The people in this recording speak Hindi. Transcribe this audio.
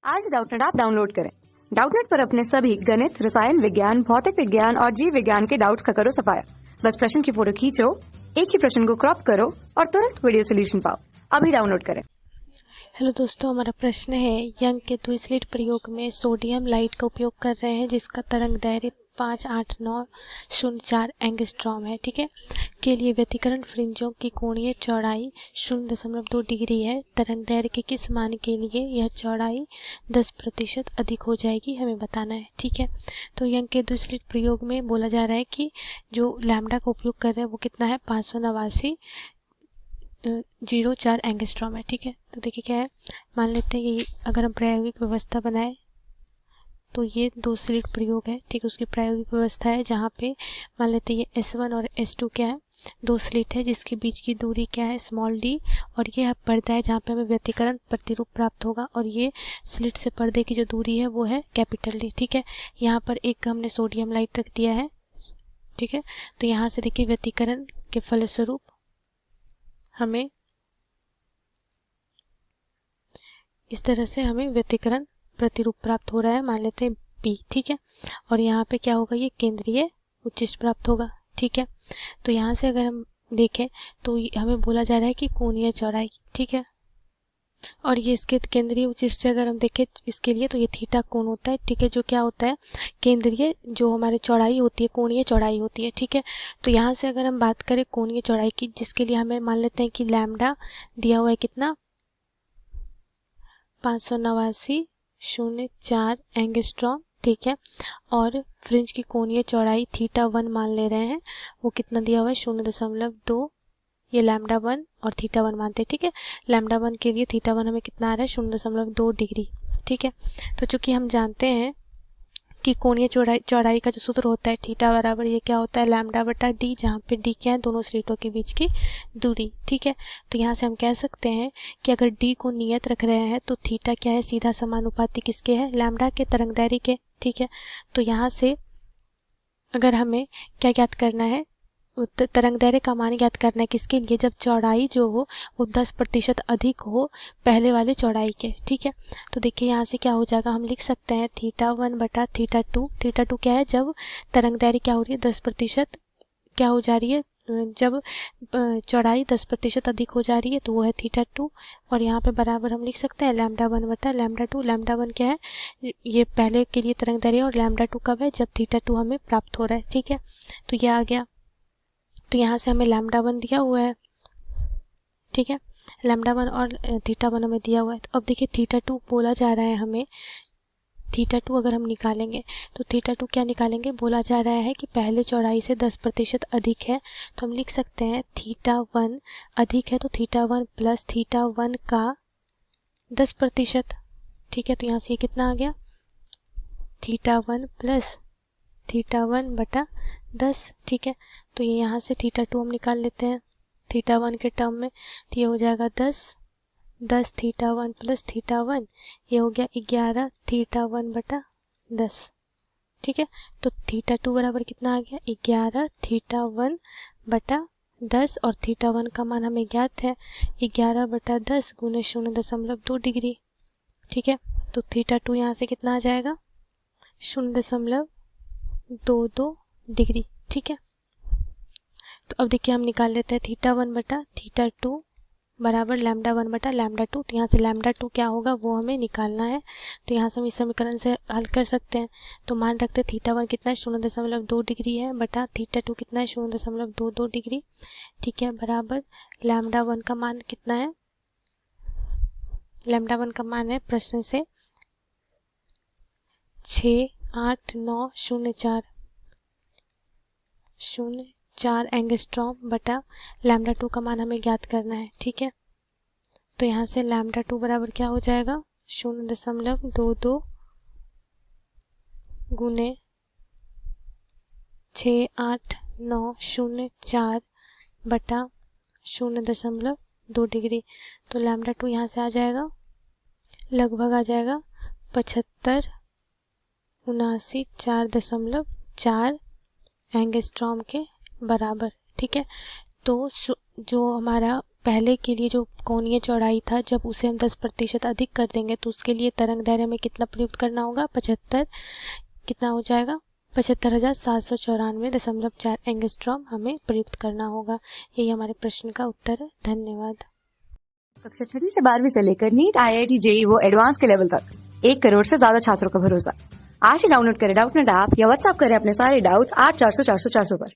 आज डाउटनेट ऐप डाउनलोड करें। डाउटनेट पर अपने सभी गणित, रसायन विज्ञान, भौतिक विज्ञान और जीव विज्ञान के डाउट्स का करो सफाया। बस प्रश्न की फोटो खींचो, एक ही प्रश्न को क्रॉप करो और तुरंत वीडियो सोल्यूशन पाओ। अभी डाउनलोड करें। हेलो दोस्तों, हमारा प्रश्न है यंग के द्विस्लिट प्रयोग में सोडियम लाइट का उपयोग कर रहे हैं जिसका तरंग दैर्घ्य 58904 एंगस्ट्रॉम है, ठीक है। के लिए व्यतिकरण फ्रिंजों की कोणीय चौड़ाई 0.2 डिग्री है। तरंग दैर्घ्य के किस मान के लिए यह चौड़ाई 10% अधिक हो जाएगी, हमें बताना है, ठीक है। तो यंग के द्विस्लिट प्रयोग में बोला जा रहा है कि जो लैम्डा का उपयोग कर रहे हैं वो कितना है, 589.04 एंगस्ट्रॉम है, ठीक है। तो देखिए क्या है, मान लेते हैं कि अगर हम प्रायोगिक व्यवस्था बनाए तो ये दो स्लिट प्रयोग है, ठीक है। उसकी प्रायोगिक व्यवस्था है जहाँ पे मान लेते हैं ये S1 और S2 क्या है, दो स्लिट है जिसके बीच की दूरी क्या है, स्मॉल d, और ये पर्दा है जहाँ पे हमें व्यतिकरण प्रतिरूप प्राप्त होगा, और ये स्लिट से पर्दे की जो दूरी है वो है कैपिटल D, ठीक है। यहाँ पर एक हमने सोडियम लाइट रख दिया है, ठीक है। तो यहाँ से देखिए व्यतिकरण के फलस्वरूप हमें इस तरह से हमें व्यतिकरण प्रतिरूप प्राप्त हो रहा है, मान लेते हैं B, ठीक है। और यहाँ पे क्या होगा, ये केंद्रीय उच्चिष्ट प्राप्त होगा, ठीक है। तो यहाँ से अगर हम देखें तो हमें बोला जा रहा है कि कोणीय चौड़ाई, ठीक है। और ये इसके केंद्रीय उच्चिष्ट से अगर हम देखें इसके लिए तो ये थीटा कोण होता है, ठीक है, जो क्या होता है, केंद्रीय जो हमारी चौड़ाई होती है, कोणीय चौड़ाई होती है, ठीक है। तो यहाँ से अगर हम बात करें कोणीय चौड़ाई की, जिसके लिए हमें मान लेते हैं कि लैम्डा दिया हुआ है कितना, 589.04 एंगस्ट्रॉम, ठीक है। और फ्रिंज की कोणीय चौड़ाई θ1 मान ले रहे हैं, वो कितना दिया हुआ है, 0.2, ये λ1 और θ1 मानते हैं, ठीक है। λ1 के लिए θ1 हमें कितना आ रहा है, 0.2 डिग्री, ठीक है। तो चूंकि हम जानते हैं कि कोणीय चौड़ाई का जो सूत्र होता है थीटा बराबर ये क्या होता है, λ/d, जहाँ पे d क्या है, दोनों स्लिटों के बीच की दूरी, ठीक है। तो यहाँ से हम कह सकते हैं कि अगर d को नियत रख रहे हैं तो थीटा क्या है, सीधा समानुपाती किसके है, लैम्डा के, तरंग दैर्घ्य के, ठीक है। तो यहाँ से अगर हमें क्या ज्ञात करना है, तरंग दैर्घ्य का मान ज्ञात करना है किसके लिए, जब चौड़ाई जो हो वो 10% अधिक हो पहले वाले चौड़ाई के, ठीक है। तो देखिए यहाँ से क्या हो जाएगा, हम लिख सकते हैं θ1/θ2। θ2 क्या है, जब तरंग दैर्घ्य क्या हो रही है, 10% क्या हो जा रही है, जब चौड़ाई 10% अधिक हो जा रही है तो वो है θ2। और यहाँ पे बराबर हम लिख सकते हैं λ1/λ2। λ1 क्या है, ये पहले के लिए तरंग दैर्घ्य, और λ2 कब है, जब θ2 हमें प्राप्त हो रहा है, ठीक है। तो ये आ गया। तो यहाँ से हमें λ1 दिया हुआ है, ठीक है, λ1 और θ1 हमें दिया हुआ है। तो अब देखिए θ2 बोला जा रहा है हमें, θ2 अगर हम निकालेंगे तो θ2 क्या निकालेंगे, बोला जा रहा है कि पहले चौड़ाई से 10% अधिक है, तो हम लिख सकते हैं θ1 अधिक है तो θ1 प्लस θ1 का 10%, ठीक है। तो यहाँ से ये कितना आ गया, θ1 प्लस θ1/10, ठीक है। तो ये यहाँ से θ2 हम निकाल लेते हैं θ1 के टर्म में, तो ये हो जाएगा 10 θ1 प्लस θ1, ये हो गया 11 θ1/10, ठीक है। तो θ2 बराबर कितना आ गया, 11 θ1/10, और θ1 का मान हमें ज्ञात है 11/10 गुने 0.2 डिग्री, ठीक है। तो θ2 यहाँ से कितना आ जाएगा, 0.22 डिग्री, ठीक है। तो अब देखिए हम निकाल लेते हैं θ1/θ2 बराबर λ1/λ2। तो यहाँ से λ2 क्या होगा वो हमें निकालना है, तो यहाँ से हम इस समीकरण से हल कर सकते हैं। तो मान रखते हैं θ1 कितना है, 0.2 डिग्री है, बटा θ2 कितना है, 0.22 डिग्री, ठीक है, बराबर λ1 का मान कितना है, λ1 का मान है प्रश्न से 68904 एंगस्ट्रॉम बटा λ2 का मान हमें ज्ञात करना है, ठीक है। तो यहाँ से λ2 बराबर क्या हो जाएगा, 0.22 गुने 68904 बटा 0.2 डिग्री। तो λ2 यहाँ से आ जाएगा, लगभग आ जाएगा 75,79,4.4 एंगस्ट्रॉम के बराबर, ठीक है। तो जो हमारा पहले के लिए जो कोणीय चौड़ाई था, जब उसे हम 10% अधिक कर देंगे तो उसके लिए तरंग दैर्ध्य में कितना प्रयुक्त करना होगा, 75, कितना हो जाएगा 75,794.4 एंगस्ट्रॉम हमें प्रयुक्त करना होगा। यही हमारे प्रश्न का उत्तर है। धन्यवाद। कक्षा 6वीं से 12वीं से लेकर नीट, IIT, JEE वो एडवांस के लेवल तक 1 करोड़ से ज्यादा छात्रों का भरोसा। आज ही डाउनलोड करें डाउटनेट ऐप या व्हाट्सएप करें अपने सारे डाउट्स 8400 400 400 पर।